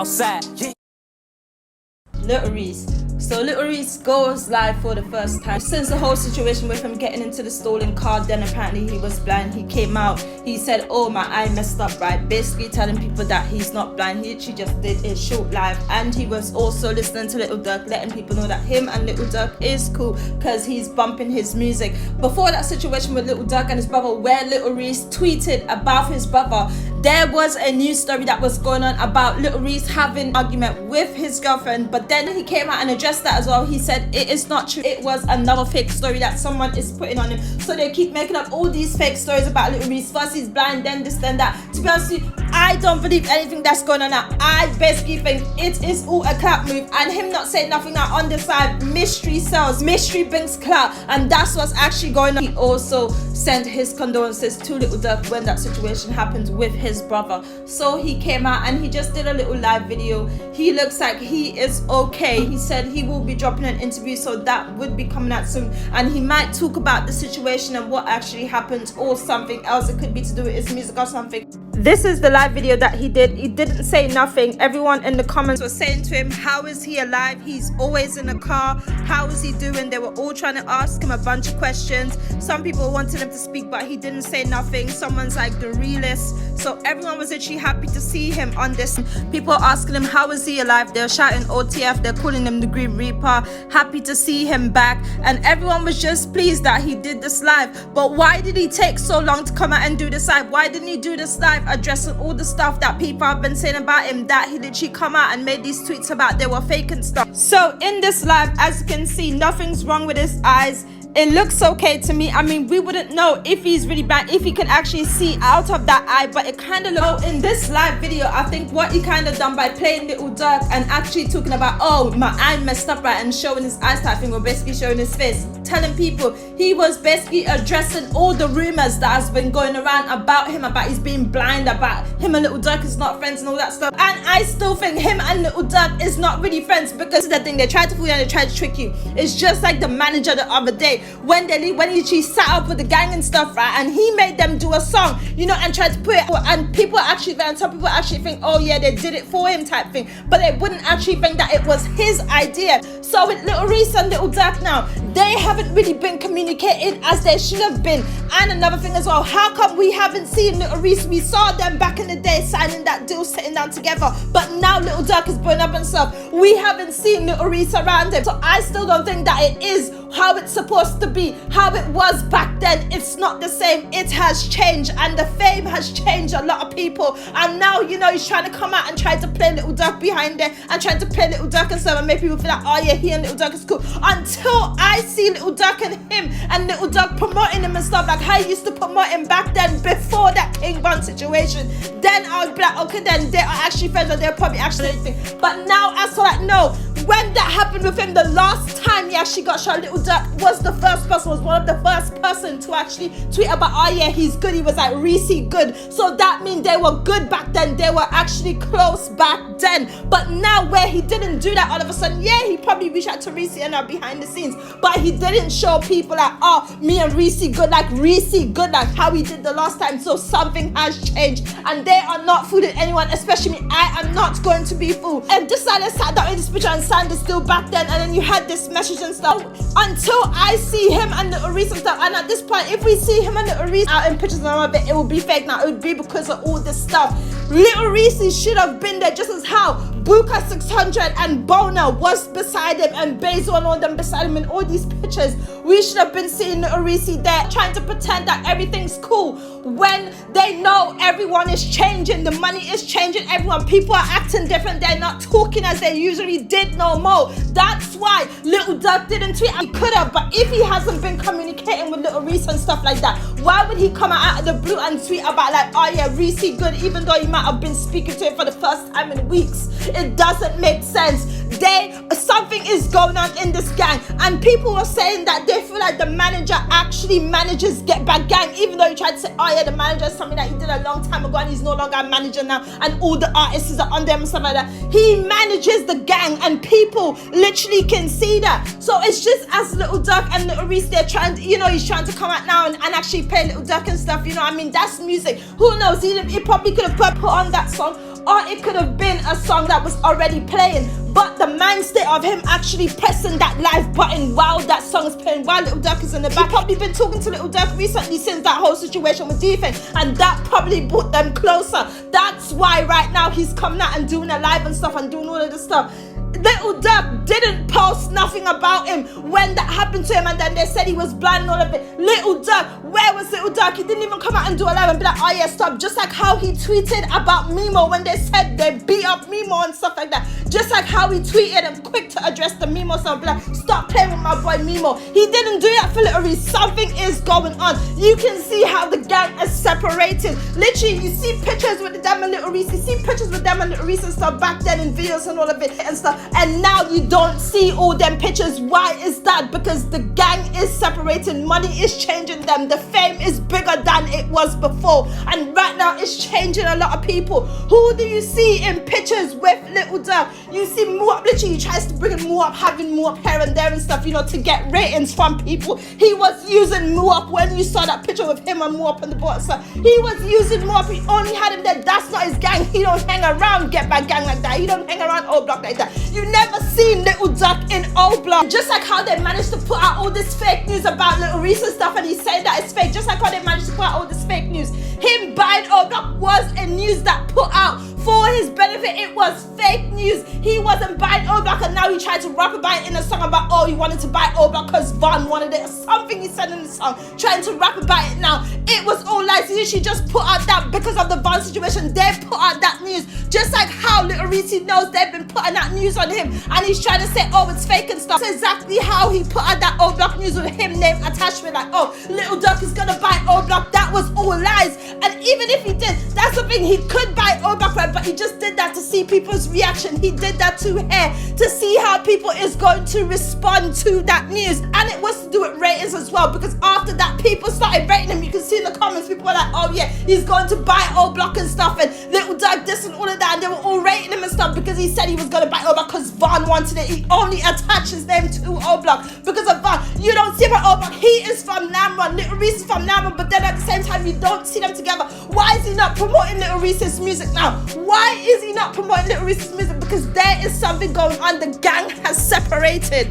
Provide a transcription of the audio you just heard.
outside. Lil Reese. So Lil Reese goes live for the first time since the whole situation with him getting into the stolen car. Then apparently he was blind. He came out, he said, oh, my eye messed up, right? Basically telling people that he's not blind. He literally just did a short live, and he was also listening to Lil Durk, letting people know that him and Lil Durk is cool because he's bumping his music. Before that situation with Lil Durk and his brother, where Lil Reese tweeted about his brother, there was a news story that was going on about Lil Reese having an argument with his girlfriend, but then he came out and addressed that as well. He said it is not true. It was another fake story that someone is putting on him. So they keep making up all these fake stories about Lil Reese. First he's blind, then this, then that. To be honest with you, I don't believe anything that's going on now. I basically think it is all a clout move, and him not saying nothing now on the side. Mystery sells, mystery brings clout, and that's what's actually going on. He also sent his condolences to Lil Durk when that situation happened with his brother. So he came out and he just did a little live video. He looks like he is okay. He said he will be dropping an interview, so that would be coming out soon, and he might talk about the situation and what actually happened or something else. It could be to do with his music or something. This is the live video that he did. He didn't say nothing. Everyone in the comments was saying to him, how is he alive? He's always in a car. How is he doing? They were all trying to ask him a bunch of questions. Some people wanted him to speak, but he didn't say nothing. Someone's like the realist. So everyone was actually happy to see him on this. People are asking him, how is he alive? They're shouting OTF. They're calling him the Green Reaper. Happy to see him back. And everyone was just pleased that he did this live. But why did he take so long to come out and do this live? Why didn't he do this live addressing all the stuff that people have been saying about him, that he literally come out and made these tweets about they were fake and stuff? So in this live, as you can see, nothing's wrong with his eyes. It looks okay to me. I mean, we wouldn't know if he's really bad, if he can actually see out of that eye, but it kind of looks. In this live video, I think what he kind of done by playing Lil Durk and actually talking about, oh, my eye messed up, right, and showing his eyes type thing, or basically showing his face, telling people, he was basically addressing all the rumors that has been going around about him, about he's being blind, about him and Lil Durk is not friends and all that stuff. And I still think him and Lil Durk is not really friends, because the thing, they tried to fool you and they tried to trick you. It's just like the manager the other day, when he sat up with the gang and stuff, right, and he made them do a song, you know, and tried to put it, and people actually, and some people actually think, oh yeah, they did it for him type thing, but they wouldn't actually think that it was his idea. So with Lil Reese and Lil Durk now, they haven't really been communicating as they should have been. And another thing as well, how come we haven't seen Lil Reese? We saw them back in the day signing that deal, sitting down together, but now Lil Durk is blowing up and stuff. We haven't seen Lil Reese around him. So I still don't think that it is how it's supposed to be, how it was back then. It's not the same. It has changed, and the fame has changed a lot of people. And now, you know, he's trying to come out and try to play Lil Durk behind it, and trying to play Lil Durk and stuff, and make people feel like, oh yeah, he and Lil Durk is cool. Until I see Lil Durk and him and Lil Durk promoting him and stuff like how he used to promote him back then, before that King Bun situation, then I'll be like, okay, then they are actually friends, and they're probably actually anything. But now, as for like, no, when that happened with him, the last time he actually got shot, Lil Durk was the first person, was one of the first person to actually tweet about, oh yeah, he's good. He was like, Reese good. So that means they were good back then. They were actually close back then. But now, where he didn't do that, all of a sudden, yeah, he probably reached out to Reese and behind the scenes, but he didn't show people like, oh, me and Reese good, like how he did the last time. So something has changed, and they are not fooling anyone, especially me. I am not going to be fooled. And just like they sat down in this picture and signed this deal back then, and then you had this message and stuff. Until I see him and Lil Reese and stuff, and at this point, if we see him and Lil Reese out in pictures and all of it, it will be fake now. It would be because of all this stuff. Lil Reese should have been there, just as how Buka 600 and Bona was beside him, and Bezo and all them beside him in all these pictures. We should have been seeing Lil Reese there, trying to pretend that everything's cool, when they know everyone is changing, the money is changing, people are acting different, they're not talking as they usually did no more. That's why Lil Durk didn't tweet. He could have, but if he hasn't been communicating with Lil Reese and stuff like that, why would he come out of the blue and tweet about like, oh yeah, Reese good, even though he might have been speaking to him for the first time in weeks? It doesn't make sense. Something is going on in this gang, and people were saying that they feel like the manager actually manages Get Back Gang, even though he tried to say, oh yeah, the manager is something that he did a long time ago and he's no longer a manager now, and all the artists are under him and stuff like that. He manages the gang, and people literally can see that. So it's just as Lil Durk and Lil Reese, they're trying to, you know, he's trying to come out now and actually play Lil Durk and stuff, you know what I mean? That's music. Who knows? He probably could have put on that song or it could have been a song that was already playing. But the mind state of him actually pressing that live button while that song is playing, while Lil Durk is in the back. He's probably been talking to Lil Durk recently since that whole situation with D-Thing, and that probably brought them closer. That's why right now he's coming out and doing a live and stuff and doing all of this stuff. Lil Durk didn't post nothing about him when that happened to him, and then they said he was blind and all of it. Lil Durk, where was Lil Durk? He didn't even come out and do a live and be like, oh yeah, stop. Just like how he tweeted about Mimo when they said they beat up Mimo and stuff like that. Just like how he tweeted and quick to address the Mimo stuff, be like, stop playing with my boy Mimo. He didn't do that for Lil Reese. Something is going on. You can see how the gang is separated. Literally, you see pictures with them and Lil Reese. You see pictures with them and Lil Reese and stuff back then in videos and all of it and stuff. And now you don't see all them pictures. Why is that? Because the gang is separating. Money is changing them. The fame is bigger than it was before. And right now it's changing a lot of people. Who do you see in pictures with Lil Durk? You see Muap. Literally, he tries to bring in Muap, having Muap here and there and stuff, you know, to get ratings from people. He was using Muap when you saw that picture with him and Muap on the bottom. So he was using Muap. He only had him there. That's not his gang. He don't hang around Get Back Gang like that. He don't hang around O Block like that. You never seen Lil Durk in O Block. Just like how they managed to put out all this fake news about Lil Reese and stuff, and he's saying that it's fake. Just like how they managed to put out all this fake news. Him buying O Block was a news that put out for his benefit. It was fake news. He wasn't buying O Block, and now he tried to rap about it in a song about, oh, he wanted to buy O Block because Von wanted it or something he said in the song, trying to rap about it now. It was all lies. She just put out that because of the Von situation. They put out that news. Just like how Lil Reese knows they've been putting that news on him, and he's trying to say, oh, it's fake and stuff. That's exactly how he put out that O Block news with him name attached with, like, oh, Lil Durk is gonna buy O Block. That was all lies. And even if he did, that's the thing, he could buy O Block, right? But he just did that to see people's reaction. He did that to her to see how people is going to respond to that news. And it was to do with ratings as well, because after that, people started rating him. You can see in the comments, people were like, oh yeah, he's going to buy O Block and stuff, and Lil Durk this and all of that, and they were all rating him and stuff because he said he was going to buy O Block because Von wanted it. He only attached his name to O Block because of Von. You don't see him at O Block. He is from Namron. Lil Reese is from Namron, but then at the same time, you don't see them together. Why is he not promoting Lil Reese's music now? Why is he not promoting Lil Reese's music? Because there is something going on. The gang has separated.